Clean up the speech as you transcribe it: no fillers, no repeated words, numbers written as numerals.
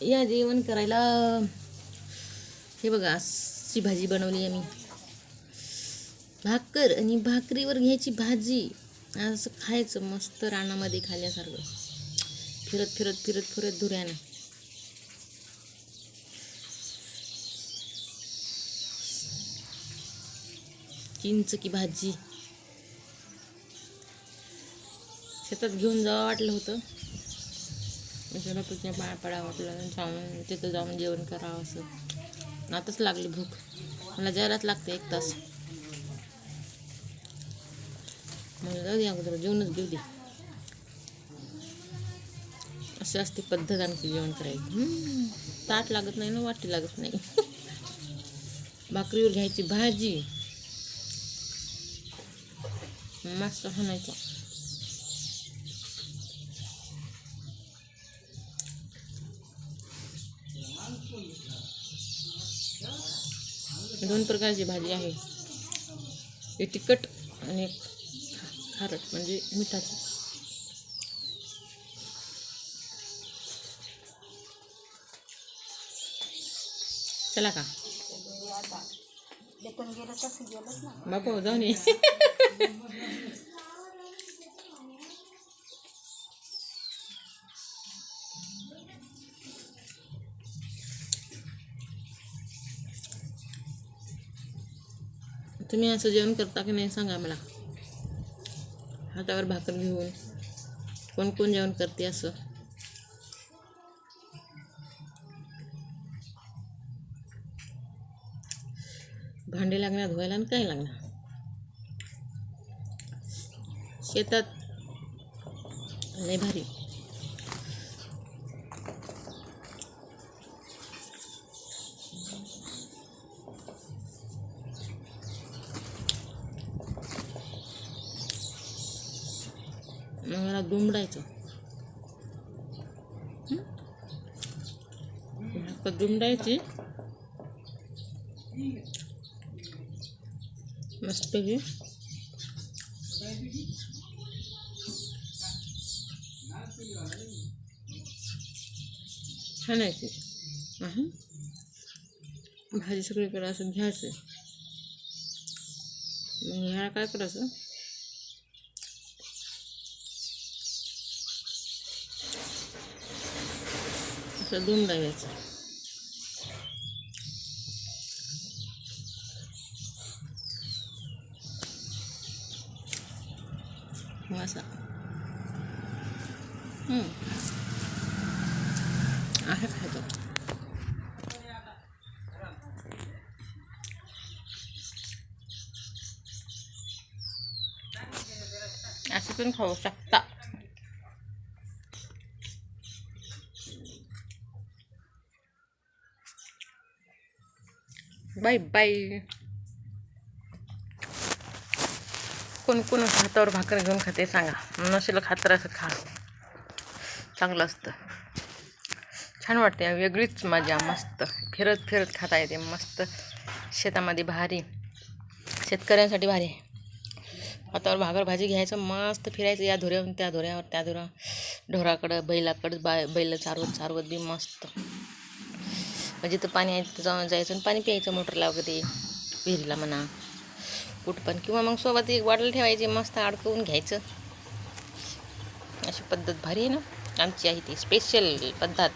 या जेवण करायला. हे बघा अशी भाजी बनवली आहे मी. भाकर आणि भाकरीवर घ्यायची भाजी, असं खायचं मस्त रानामध्ये खाल्यासारखं, फिरत फिरत फिरत फिरत धुऱ्यानं. चिंच की भाजी. शेतात घेऊन जावं वाटलं होतं, तुझ्या पाया पडा वाटलं, जाऊन तिथं जाऊन जेवण करावं असं. आताच लागली भूक, मला जायलाच लागते 1 तास. मला जाऊ दे अगोदर जेवणच घेऊ दे. अशी असते पद्धत आमची जेवण करायची. ताट लागत नाही ना, वाटी लागत नाही. भाकरीवर घ्यायची भाजी, मस्त खाण्याचं. 2 प्रकारची भाजी आहे, एक तिखट आणि एक खारट म्हणजे मिठाची. चला का बापू जाऊन ये. तुम्ही असं जेवण करता की नाही सांगा मला. हातावर भाकर घेऊन कोण कोण जेवण करते असं. भांडे लागणार धुवायला आणि काय लागणार. शेतात लय भारी. मला दुमडायचं, दुमडायची मस्तपैकी. खाण्याची भाजी सगळीकडे असं घ्यायचं. मग ह्याला काय करायचं, असं दुमडायचं. मग असं आहे खायचं. असं पण खाऊ शकता. Bye bye. कोण कोण हातावर भाकर घेऊन खाते सांगा. नसेल खात तर असं खा, चांगलं असतं, छान वाटते. वेगळीच मजा, मस्त फिरत फिरत खाता येते. मस्त शेतामध्ये भारी, शेतकऱ्यांसाठी भारी. हातावर भाकर भाजी घ्यायचं, मस्त फिरायचं या धुऱ्यावरून त्या धुऱ्यावर, त्या धुऱ्यावर, ढोराकडं बैलाकडं, बैल चारवत चारवत बी मस्त. म्हणजे तर पाणी आहे तिथं जाऊन जायचं आणि पाणी प्यायचं, मोटरला वगैरे, विहिरीला म्हणा कुठं पण. किंवा मग सोबत एक बॉटल ठेवायची, मस्त अडकवून घ्यायचं. अशी पद्धत भारी आहे ना आमची, आहे ती स्पेशल पद्धत.